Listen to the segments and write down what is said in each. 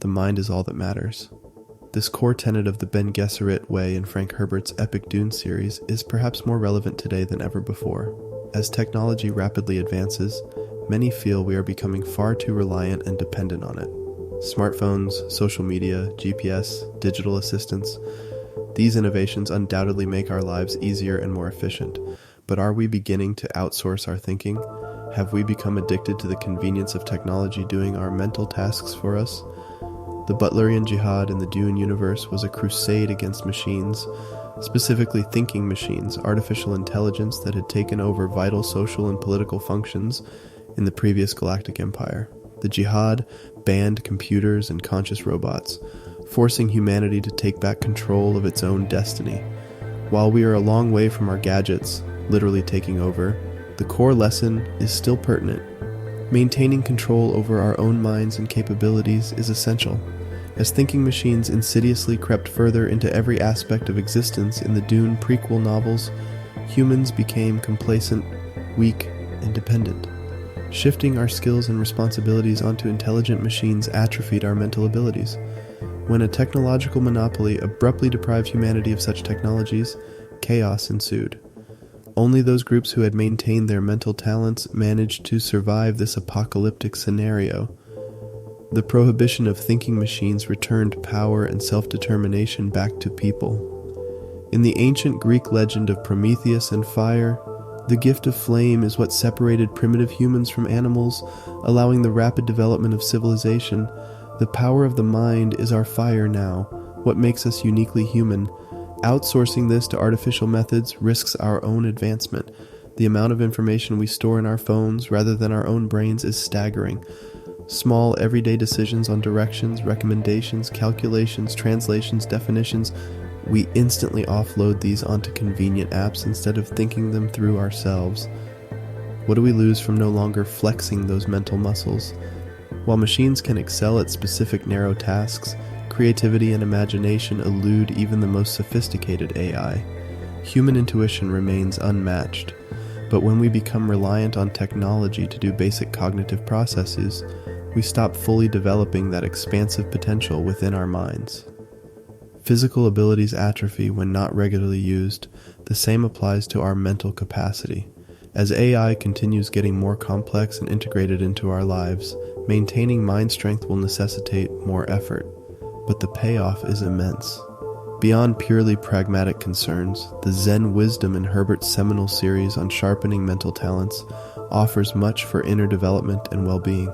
the mind is all that matters. This core tenet of the Bene Gesserit way in Frank Herbert's epic Dune series is perhaps more relevant today than ever before. As technology rapidly advances, many feel we are becoming far too reliant and dependent on it. Smartphones, social media, GPS, digital assistants, these innovations undoubtedly make our lives easier and more efficient. But are we beginning to outsource our thinking? Have we become addicted to the convenience of technology doing our mental tasks for us? The Butlerian Jihad in the Dune universe was a crusade against machines, specifically thinking machines, artificial intelligence that had taken over vital social and political functions in the previous galactic empire. The Jihad banned computers and conscious robots, forcing humanity to take back control of its own destiny. While we are a long way from our gadgets, literally taking over, the core lesson is still pertinent. Maintaining control over our own minds and capabilities is essential. As thinking machines insidiously crept further into every aspect of existence in the Dune prequel novels, humans became complacent, weak, and dependent. Shifting our skills and responsibilities onto intelligent machines atrophied our mental abilities. When a technological monopoly abruptly deprived humanity of such technologies, chaos ensued. Only those groups who had maintained their mental talents managed to survive this apocalyptic scenario. The prohibition of thinking machines returned power and self-determination back to people. In the ancient Greek legend of Prometheus and fire, the gift of flame is what separated primitive humans from animals, allowing the rapid development of civilization. The power of the mind is our fire now, what makes us uniquely human. Outsourcing this to artificial methods risks our own advancement. The amount of information we store in our phones rather than our own brains is staggering. Small, everyday decisions on directions, recommendations, calculations, translations, definitions, we instantly offload these onto convenient apps instead of thinking them through ourselves. What do we lose from no longer flexing those mental muscles? While machines can excel at specific narrow tasks, creativity and imagination elude even the most sophisticated AI. Human intuition remains unmatched, but when we become reliant on technology to do basic cognitive processes, we stop fully developing that expansive potential within our minds. Physical abilities atrophy when not regularly used. The same applies to our mental capacity. As AI continues getting more complex and integrated into our lives, maintaining mind strength will necessitate more effort, but the payoff is immense. Beyond purely pragmatic concerns, the Zen wisdom in Herbert's seminal series on sharpening mental talents offers much for inner development and well-being.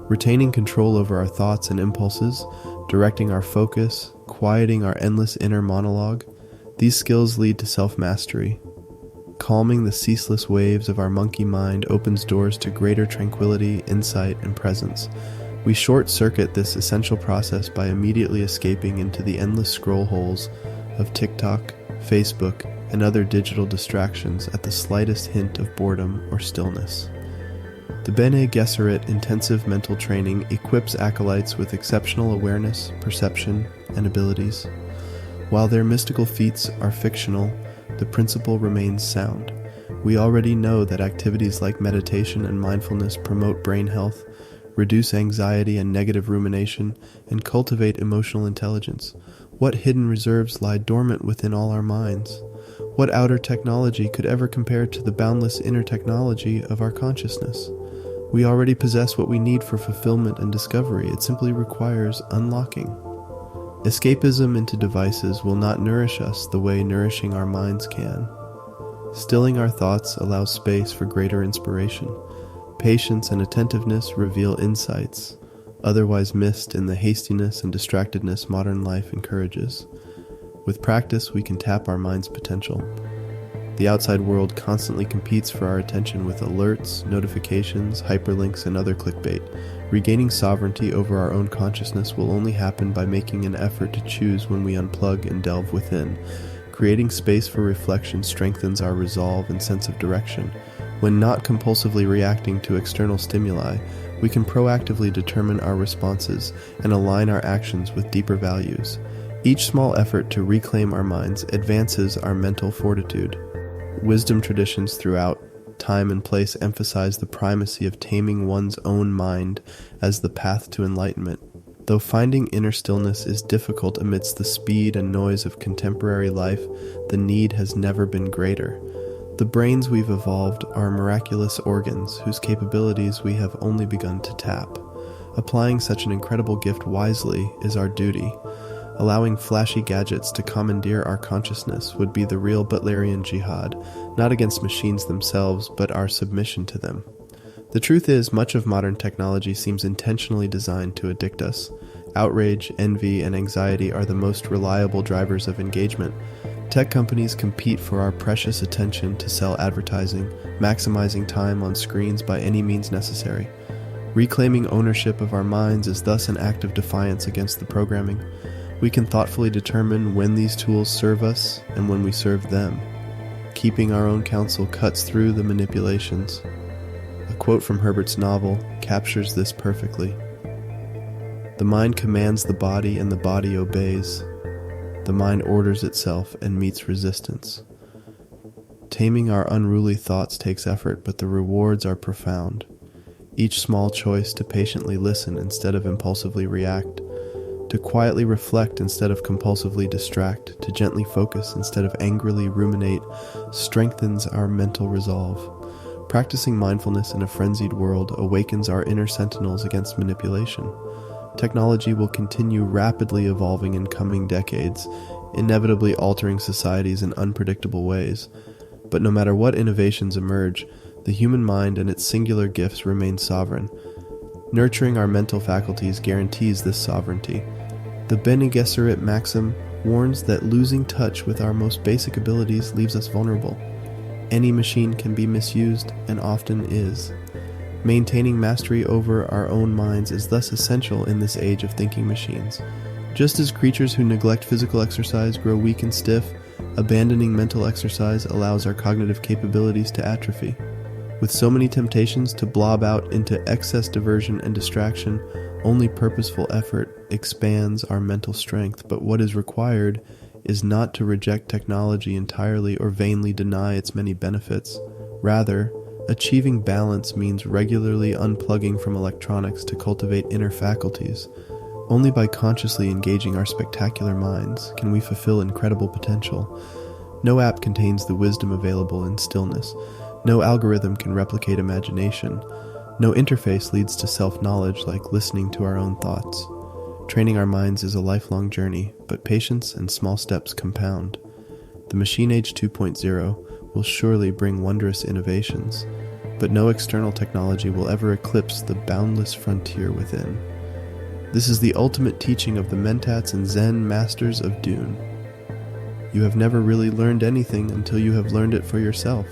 Retaining control over our thoughts and impulses, directing our focus, quieting our endless inner monologue, these skills lead to self-mastery. Calming the ceaseless waves of our monkey mind opens doors to greater tranquility, insight, and presence. We short-circuit this essential process by immediately escaping into the endless scroll holes of TikTok, Facebook, and other digital distractions at the slightest hint of boredom or stillness. The Bene Gesserit intensive mental training equips acolytes with exceptional awareness, perception, and abilities. While their mystical feats are fictional, the principle remains sound. We already know that activities like meditation and mindfulness promote brain health, reduce anxiety and negative rumination, and cultivate emotional intelligence. What hidden reserves lie dormant within all our minds? What outer technology could ever compare to the boundless inner technology of our consciousness? We already possess what we need for fulfillment and discovery. It simply requires unlocking. Escapism into devices will not nourish us the way nourishing our minds can. Stilling our thoughts allows space for greater inspiration. Patience and attentiveness reveal insights, otherwise missed in the hastiness and distractedness modern life encourages. With practice, we can tap our mind's potential. The outside world constantly competes for our attention with alerts, notifications, hyperlinks, and other clickbait. Regaining sovereignty over our own consciousness will only happen by making an effort to choose when we unplug and delve within. Creating space for reflection strengthens our resolve and sense of direction. When not compulsively reacting to external stimuli, we can proactively determine our responses and align our actions with deeper values. Each small effort to reclaim our minds advances our mental fortitude. Wisdom traditions throughout time and place emphasize the primacy of taming one's own mind as the path to enlightenment. Though finding inner stillness is difficult amidst the speed and noise of contemporary life, the need has never been greater. The brains we've evolved are miraculous organs whose capabilities we have only begun to tap. Applying such an incredible gift wisely is our duty. Allowing flashy gadgets to commandeer our consciousness would be the real Butlerian Jihad, not against machines themselves, but our submission to them. The truth is, much of modern technology seems intentionally designed to addict us. Outrage, envy, and anxiety are the most reliable drivers of engagement. Tech companies compete for our precious attention to sell advertising, maximizing time on screens by any means necessary. Reclaiming ownership of our minds is thus an act of defiance against the programming. We can thoughtfully determine when these tools serve us and when we serve them. Keeping our own counsel cuts through the manipulations. A quote from Herbert's novel captures this perfectly. The mind commands the body and the body obeys. The mind orders itself and meets resistance. Taming our unruly thoughts takes effort, but the rewards are profound. Each small choice to patiently listen instead of impulsively react, to quietly reflect instead of compulsively distract, to gently focus instead of angrily ruminate, strengthens our mental resolve. Practicing mindfulness in a frenzied world awakens our inner sentinels against manipulation. Technology will continue rapidly evolving in coming decades, inevitably altering societies in unpredictable ways. But no matter what innovations emerge, the human mind and its singular gifts remain sovereign. Nurturing our mental faculties guarantees this sovereignty. The Bene Gesserit maxim warns that losing touch with our most basic abilities leaves us vulnerable. Any machine can be misused, and often is. Maintaining mastery over our own minds is thus essential in this age of thinking machines. Just as creatures who neglect physical exercise grow weak and stiff, abandoning mental exercise allows our cognitive capabilities to atrophy. With so many temptations to blob out into excess diversion and distraction, only purposeful effort expands our mental strength, but what is required is not to reject technology entirely or vainly deny its many benefits. Rather, achieving balance means regularly unplugging from electronics to cultivate inner faculties. Only by consciously engaging our spectacular minds can we fulfill incredible potential. No app contains the wisdom available in stillness. No algorithm can replicate imagination. No interface leads to self-knowledge like listening to our own thoughts. Training our minds is a lifelong journey, but patience and small steps compound. The Machine Age 2.0 will surely bring wondrous innovations, but no external technology will ever eclipse the boundless frontier within. This is the ultimate teaching of the Mentats and Zen masters of Dune. You have never really learned anything until you have learned it for yourself.